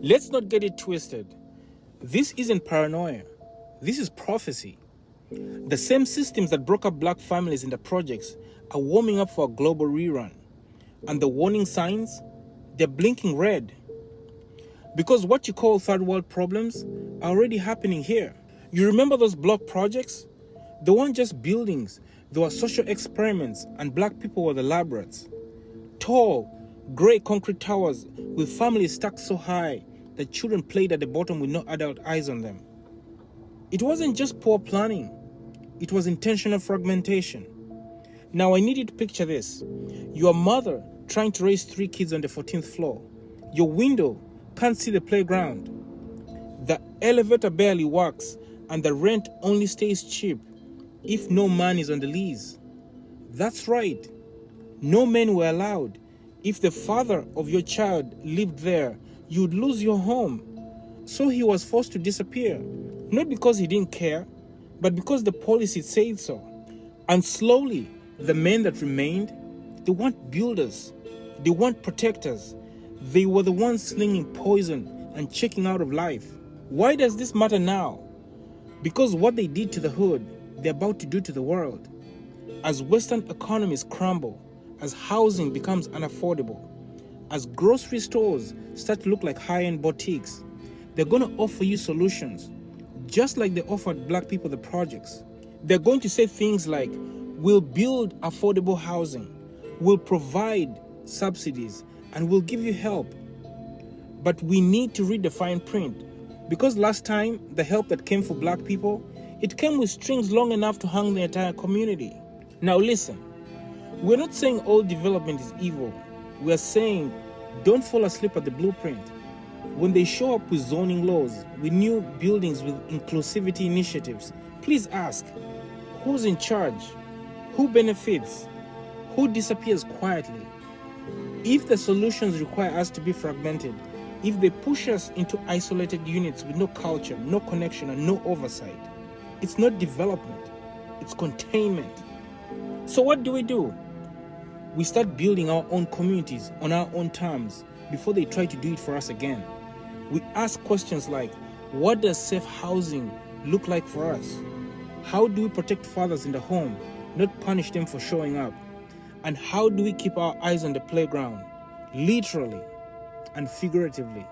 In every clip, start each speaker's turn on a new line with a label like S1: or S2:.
S1: Let's not get it twisted. This isn't paranoia. This is prophecy. The same systems that broke up black families in the projects are warming up for a global rerun. And the warning signs, they're blinking red. Because what you call third world problems are already happening here. You remember those block projects? They weren't just buildings, they were social experiments, and black people were the lab rats. Tall, grey concrete towers with families stacked so high that children played at the bottom with no adult eyes on them. It wasn't just poor planning, it was intentional fragmentation. Now I need you to picture this. Your mother trying to raise 3 kids on the 14th floor. Your window can't see the playground. The elevator barely works and the rent only stays cheap if no man is on the lease. That's right. No men were allowed. If the father of your child lived there, you'd lose your home. So he was forced to disappear. Not because he didn't care, but because the policy said so. And slowly, the men that remained, they weren't builders. They weren't protectors. They were the ones slinging poison and checking out of life. Why does this matter now? Because what they did to the hood, they're about to do to the world. As Western economies crumble, as housing becomes unaffordable, as grocery stores start to look like high-end boutiques, they're going to offer you solutions, just like they offered black people the projects. They're going to say things like, we'll build affordable housing, we'll provide subsidies, and we'll give you help. But we need to read the fine print, because last time, the help that came for black people, it came with strings long enough to hang the entire community. Now listen, we're not saying all development is evil. We're saying don't fall asleep at the blueprint. When they show up with zoning laws, with new buildings with inclusivity initiatives, please ask, who's in charge? Who benefits? Who disappears quietly? If the solutions require us to be fragmented, if they push us into isolated units with no culture, no connection, and no oversight, it's not development, it's containment. So what do? We start building our own communities on our own terms before they try to do it for us again. We ask questions like, what does safe housing look like for us? How do we protect fathers in the home, not punish them for showing up? And how do we keep our eyes on the playground, literally and figuratively?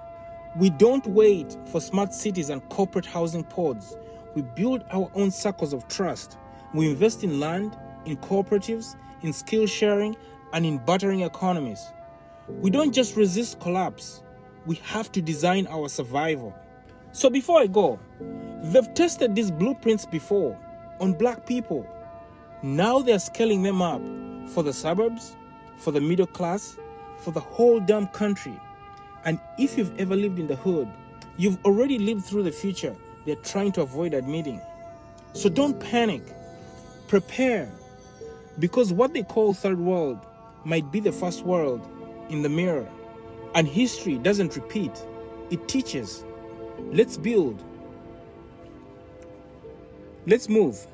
S1: We don't wait for smart cities and corporate housing pods. We build our own circles of trust. We invest in land, in cooperatives, in skill sharing, and in bartering economies. We don't just resist collapse. We have to design our survival. So before I go, they've tested these blueprints before on black people. Now they're scaling them up for the suburbs, for the middle class, for the whole damn country. And if you've ever lived in the hood, you've already lived through the future they're trying to avoid admitting. So don't panic. Prepare. Because what they call third world might be the first world in the mirror. And history doesn't repeat, it teaches. Let's build. Let's move.